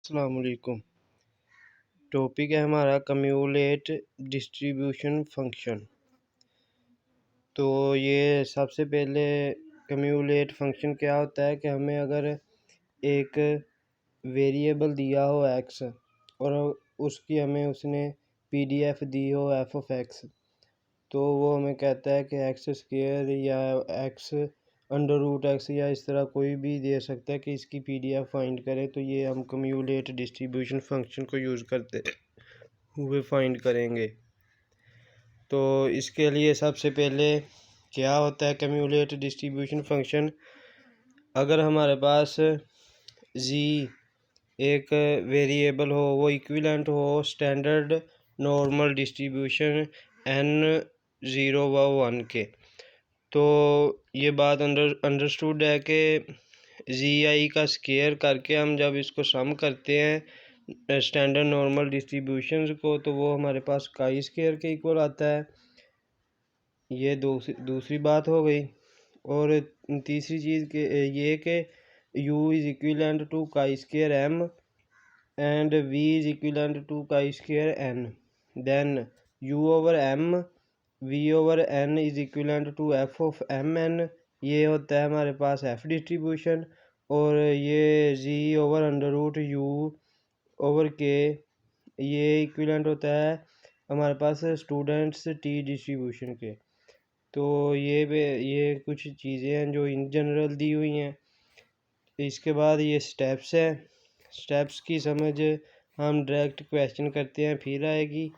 अस्सलाम वालेकुम। टॉपिक है हमारा कम्यूलेट डिस्ट्रीब्यूशन फंक्शन। तो ये सबसे पहले कम्यूलेट फंक्शन क्या होता है कि हमें अगर एक वेरिएबल दिया हो एक्स और उसकी हमें उसने पीडीएफ दी हो एफ ऑफ एक्स, तो वो हमें कहता है कि एक्स स्क्वायर या एक्स अंडर रूट एक्स या इस तरह कोई भी दे सकता है कि इसकी पीडीएफ फाइंड करें। तो ये हम कम्यूलेट डिस्ट्रीब्यूशन फंक्शन को यूज़ करते हुए फाइंड करेंगे। तो इसके लिए सबसे पहले क्या होता है कम्यूलेट डिस्ट्रीब्यूशन फंक्शन। अगर हमारे पास जी एक वेरिएबल हो, वो इक्विवेलेंट हो स्टैंडर्ड नॉर्मल डिस्ट्रीब्यूशन n 0 व 1 के, तो ये बात अंडरस्टूड है कि जी आई का स्केयर करके हम जब इसको सम करते हैं स्टैंडर्ड नॉर्मल डिस्ट्रीब्यूशंस को, तो वो हमारे पास काई स्केयर के इक्वल आता है। ये दूसरी बात हो गई। और तीसरी चीज़ के ये कि u is equivalent to chi square m and v is equivalent to chi square n, then u over m v over n is equivalent to f of m n। ये होता है हमारे पास f डिस्ट्रीब्यूशन। और ये z over under root u over k ये equivalent होता है हमारे पास स्टूडेंट्स t डिस्ट्रीब्यूशन के। तो ये कुछ चीज़ें हैं जो इन जनरल दी हुई हैं। इसके बाद ये स्टेप्स है, स्टेप्स की समझ हम डायरेक्ट क्वेश्चन करते हैं फिर आएगी।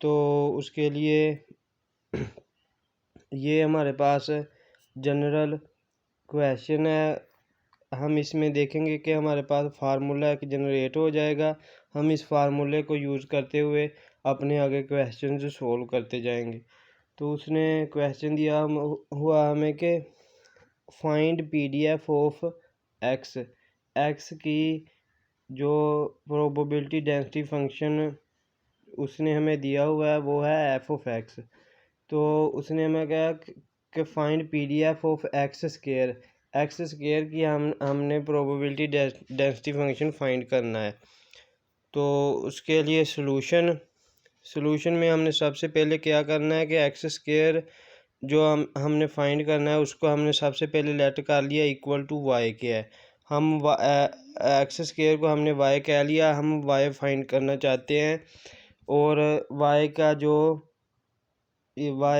तो उसके लिए ये हमारे पास जनरल क्वेश्चन है। हम इसमें देखेंगे कि हमारे पास फार्मूला एक जनरेट हो जाएगा। हम इस फार्मूले को यूज़ करते हुए अपने आगे क्वेश्चन सोल्व करते जाएंगे। तो उसने क्वेश्चन दिया हुआ हमें कि find PDF of x, x की जो प्रोबेबिलिटी डेंसिटी फंक्शन उसने हमें दिया हुआ है वो है एफ ऑफ एक्स। तो उसने हमें कहा कि find PDF of X square, x square की हमने प्रोबेबिलिटी डेंसिटी फंक्शन फाइंड करना है। तो उसके लिए सॉल्यूशन में हमने सबसे पहले क्या करना है कि एक्स स्क्वायर जो हमने फाइंड करना है उसको हमने सबसे पहले लेट कर लिया इक्वल टू वाई के है। हम एक्स स्क्वायर को हमने वाई कह लिया, हम वाई फाइंड करना चाहते हैं। और वाई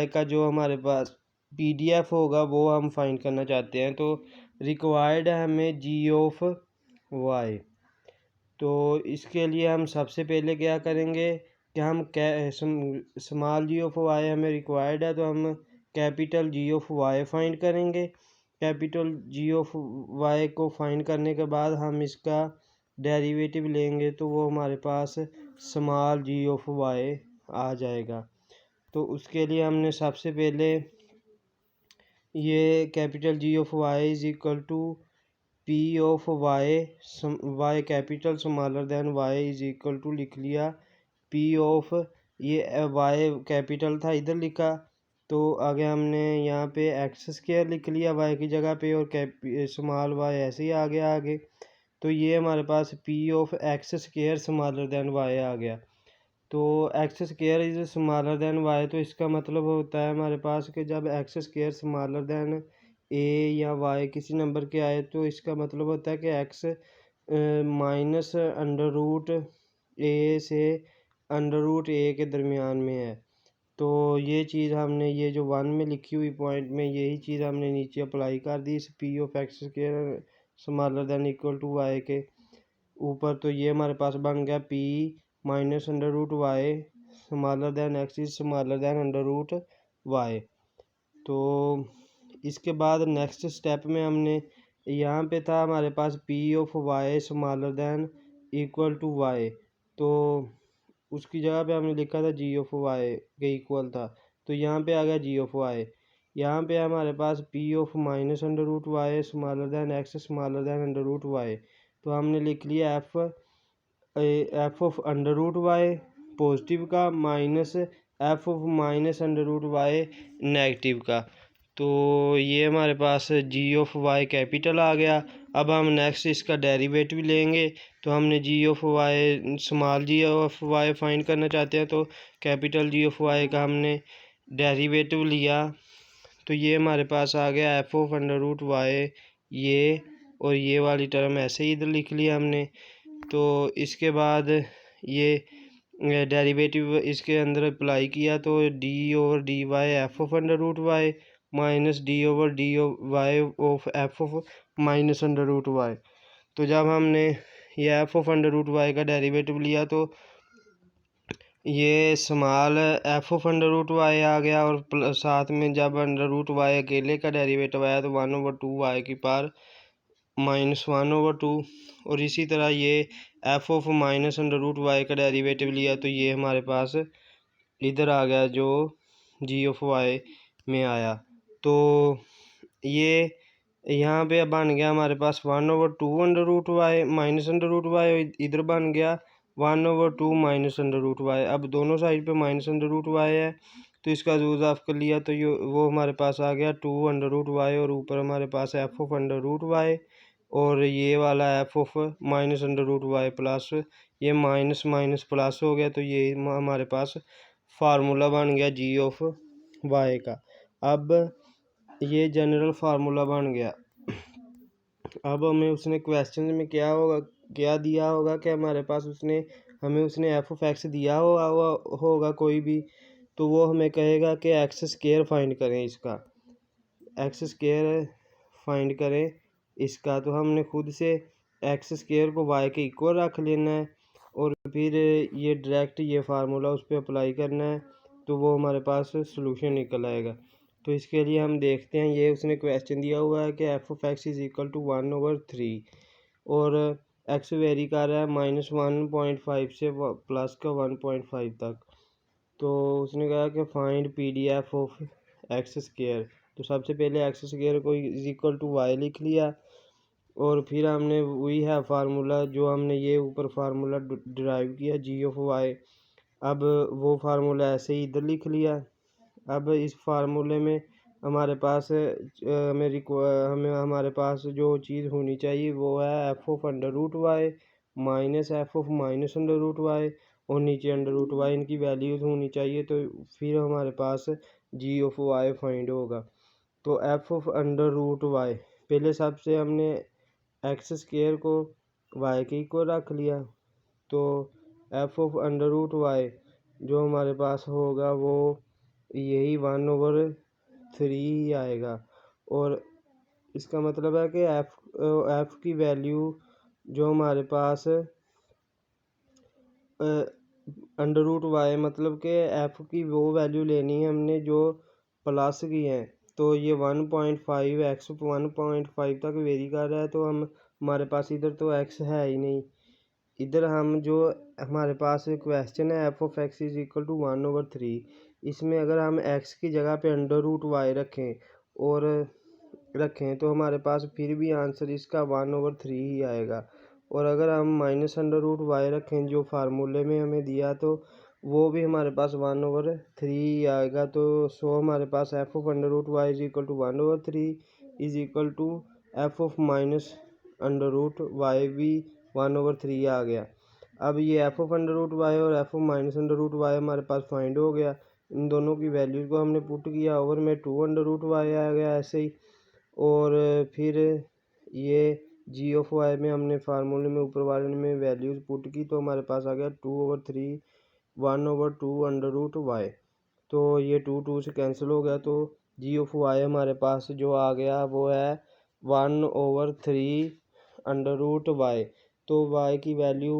का जो हमारे पास पीडीएफ होगा वो हम फाइंड करना चाहते हैं। तो रिक्वायर्ड है हमें जी ऑफ वाई। तो इसके लिए हम सबसे पहले क्या करेंगे कि हम स्मॉल जी ऑफ वाई हमें रिक्वायर्ड है, तो हम capital G of Y find करेंगे। कैपिटल जी ऑफ वाई को फाइंड करने के बाद हम इसका डेरिवेटिव लेंगे, तो वो हमारे पास स्मॉल जी ऑफ वाई आ जाएगा। तो उसके लिए हमने सबसे पहले ये capital G of Y is equal to P of Y, Y capital smaller than Y is equal to लिख लिया पी ऑफ, ये वाई कैपिटल था इधर लिखा, तो आगे हमने यहाँ पे एक्स स्क्वायर लिख लिया वाई की जगह पे और स्मॉल वाई ऐसे ही आ गया आगे। तो ये हमारे पास P of X square smaller than Y आ गया। तो X square is smaller than Y, तो इसका मतलब होता है हमारे पास कि जब X square smaller than A या वाई किसी नंबर के आए, तो इसका मतलब होता है कि एक्स माइनस अंडर रूट ए से अंडर रूट ए के दरमियान में है। तो ये चीज़ हमने ये जो वन में लिखी हुई पॉइंट में यही चीज़ हमने नीचे अप्लाई कर दी इस P of X square smaller than equal to Y के ऊपर। तो ये हमारे पास बन गया P minus under root Y smaller than X is smaller than under root Y. तो इसके बाद नेक्स्ट स्टेप में हमने यहाँ पे था हमारे पास P of Y smaller than equal to Y, तो उसकी जगह पे हमने लिखा था जी ऑफ वाई के इक्वल था। तो यहाँ पे आ गया जी ऑफ वाई। यहाँ पे हमारे पास P of minus under root Y smaller than X smaller than under root Y, तो हमने लिख लिया F of under root Y positive का minus F of minus under root Y negative का। तो ये हमारे पास जी ऑफ वाई कैपिटल आ गया। अब हम नेक्स्ट इसका डेरिवेटिव लेंगे, तो हमने G of Y small G of Y find करना चाहते हैं, तो कैपिटल जी ऑफ वाई का हमने डेरिवेटिव लिया, तो ये हमारे पास आ गया F of under root Y ये, और ये वाली टर्म ऐसे ही इधर लिख लिया हमने। तो इसके बाद ये डेरिवेटिव इसके अंदर अप्लाई किया, तो D over D Y F of under root Y minus D over D Y of F of minus under root Y. तो जब हमने ये F of under root Y का डेरिवेटिव लिया, तो ये small F of under root Y आ गया, और साथ में जब अंडर रूट वाई अकेले का डेरिवेटिव आया तो 1/2 वाई की पावर -1/2। और इसी तरह ये F of minus under root Y का डेरिवेटिव लिया, तो ये हमारे पास इधर आ गया जो जी ऑफ वाई में आया। तो ये यहाँ पे बन गया हमारे पास 1/2 under root Y minus under root Y, इधर बन गया 1/2 माइनस अंडर रूट वाई। अब दोनों साइड पे माइनस अंडर रूट वाई है, तो इसका यूज़ ऑफ कर लिया, तो ये वो हमारे पास आ गया 2 अंडर रूट वाई, और ऊपर हमारे पास F of under root Y, और ये वाला F of minus under root Y plus ये माइनस माइनस प्लस हो गया, तो ये हमारे पास फार्मूला बन गया जी ऑफ वाई का। अब ये जनरल फार्मूला बन गया। अब हमें उसने क्वेश्चन में क्या होगा, क्या दिया होगा कि हमारे पास हमें उसने एफ ऑफ एक्स दिया होगा कोई भी, तो वो हमें कहेगा कि एक्स स्क्वायर फाइंड करें, इसका एक्स स्क्वायर फाइंड करें इसका। तो हमने खुद से एक्स स्क्वायर को वाई के इक्वल रख लेना है, और फिर ये डायरेक्ट ये फार्मूला उस पर अप्लाई करना है, तो वो हमारे पास सॉल्यूशन निकल आएगा। तो इसके लिए हम देखते हैं, ये उसने क्वेश्चन दिया हुआ है कि F of X is equal to 1/3, और एक्स वेरी कर रहा है -1.5 से प्लस का 1.5 तक। तो उसने कहा कि find P D F of X square. तो सबसे पहले एक्स स्क्वायर को इज इक्वल टू वाई लिख लिया, और फिर हमने वही है फार्मूला जो हमने ये ऊपर फार्मूला डिराइव किया जी ऑफ वाई। अब वो फार्मूला ऐसे ही इधर लिख लिया। अब इस फार्मूले में हमारे पास हमें हमारे पास जो चीज़ होनी चाहिए वो है F of under root Y minus F of minus under root Y, और नीचे अंडर रूट वाई, इनकी वैल्यूज़ होनी चाहिए, तो फिर हमारे पास जी ऑफ वाई फाइंड होगा। तो F of under root Y, पहले सबसे हमने एक्स स्क्वायर को वाई के इक्वल रख लिया, तो F of under root Y जो हमारे पास होगा वो यही 1/3 ही आएगा। और इसका मतलब है कि एफ की वैल्यू जो हमारे पास अंडर रूट वाई, मतलब कि एफ की वो वैल्यू लेनी है हमने जो प्लस की है। तो ये 1.5 एक्स 1.5 तक वेरी कर रहा है, तो हमारे पास इधर तो एक्स है ही नहीं। इधर हम जो हमारे पास क्वेश्चन है F of X is equal to 1/3, इसमें अगर हम एक्स की जगह पे अंडर रूट वाई रखें तो हमारे पास फिर भी आंसर इसका 1/3 ही आएगा। और अगर हम माइनस अंडर रूट वाई रखें जो फार्मूले में हमें दिया, तो वो भी हमारे पास 1/3 ही आएगा। तो हमारे पास F of under root Y is equal to 1/3 is equal to F of minus under root Y भी 1/3 आ गया। अब ये F of under root Y और F of minus under root Y हमारे पास फाइंड हो गया। इन दोनों की वैल्यूज़ को हमने पुट किया, ओवर में 2 अंडर रूट वाई आ गया ऐसे ही। और फिर ये जी ऑफ वाई में हमने फार्मूले में ऊपर वाले में वैल्यूज़ पुट की, तो हमारे पास आ गया 2/3 1/2 अंडर रूट वाई। तो ये 2 से कैंसिल हो गया, तो जी ऑफ वाई हमारे पास जो आ गया वो है 1/3 अंडर रूट वाई। तो वाई की वैल्यू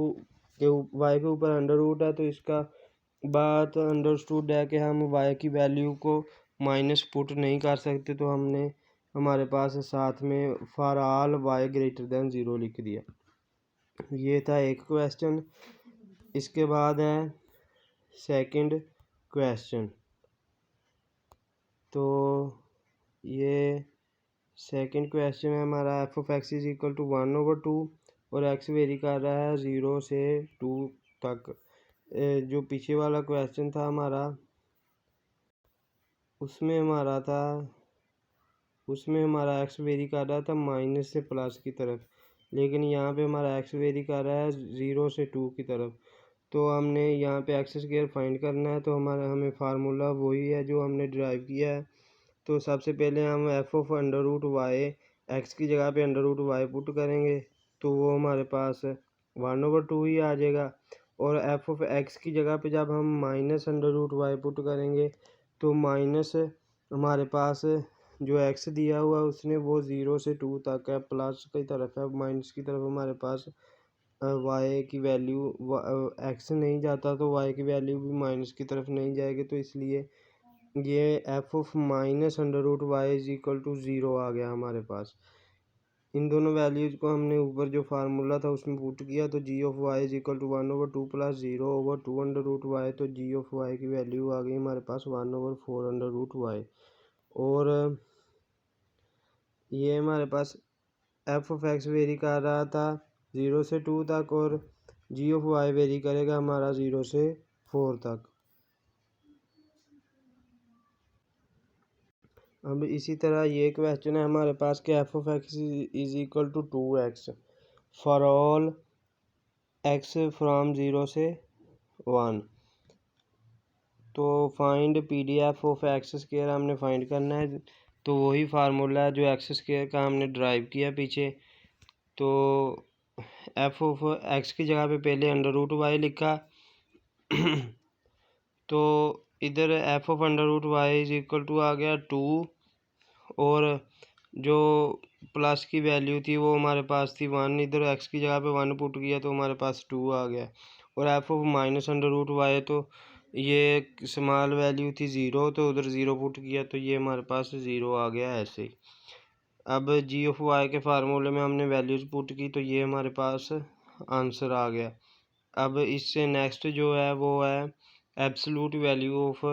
वाई के ऊपर अंडर रूट है, तो इसका बात अंडरस्टूड है कि हम वाई की वैल्यू को माइनस पुट नहीं कर सकते, तो हमने हमारे पास साथ में for all Y greater than 0 लिख दिया। ये था एक क्वेश्चन। इसके बाद है सेकंड क्वेश्चन। तो ये सेकंड क्वेश्चन है हमारा F of X is equal to 1/2, और एक्स वेरी कर रहा है 0 से 2 तक। जो पीछे वाला क्वेश्चन था हमारा, उसमें हमारा एक्स वेरी कर रहा था माइनस से प्लस की तरफ। लेकिन यहाँ पे हमारा एक्स वेरी कर रहा है 0 से 2 की तरफ। तो हमने यहाँ पे एक्स स्क्वायर फाइंड करना है, तो हमें फार्मूला वही है जो हमने ड्राइव किया है। तो सबसे पहले हम F of under root Y X की जगह पे अंडर रूट वाई पुट करेंगे, तो वो हमारे पास 1/2 ही आ जाएगा। और एफ ऑफ एक्स की जगह पे जब हम minus under root Y put करेंगे, तो माइनस हमारे पास जो एक्स दिया हुआ है उसने वो 0 से 2 तक है, प्लस की तरफ है, माइनस की तरफ हमारे पास वाई की वैल्यू एक्स नहीं जाता, तो वाई की वैल्यू भी माइनस की तरफ नहीं जाएगी। तो इसलिए ये F of minus under root Y is equal to 0 आ गया हमारे पास। इन दोनों वैल्यूज को हमने ऊपर जो फार्मूला था उसमें पुट किया, तो G of Y is equal to 1/2 plus 0/2 under root Y. तो जी ऑफ वाई की वैल्यू आ गई हमारे पास 1/4 अंडर रूट वाई। और ये हमारे पास एफ ऑफ एक्स वेरी कर रहा था 0 से 2 तक, और जी ऑफ वाई वेरी करेगा हमारा 0 से 4 तक। अब इसी तरह ये क्वेश्चन है हमारे पास कि F of X is equal to 2x for all X from 0 से 1। तो find P D F of X square हमने फाइंड करना है। तो वही फार्मूला है जो एक्स स्क्वायर का हमने ड्राइव किया पीछे। तो एफ ऑफ एक्स की जगह पे पहले अंडर रूट वाई लिखा तो इधर F of under root Y is equal to आ गया 2, और जो प्लस की वैल्यू थी वो हमारे पास थी 1, इधर एक्स की जगह पे 1 पुट किया तो हमारे पास 2 आ गया। और F of minus under root Y, तो ये स्मॉल वैल्यू थी 0, तो उधर 0 पुट किया तो ये हमारे पास 0 आ गया ऐसे ही। अब जी ऑफ वाई के फार्मूले में हमने वैल्यूज पुट की, तो ये हमारे पास आंसर आ गया। अब इससे नेक्स्ट जो है वो है एब्सोल्यूट वैल्यू ऑफ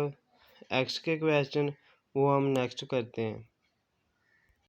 एक्स के क्वेश्चन, वो हम नेक्स्ट करते हैं।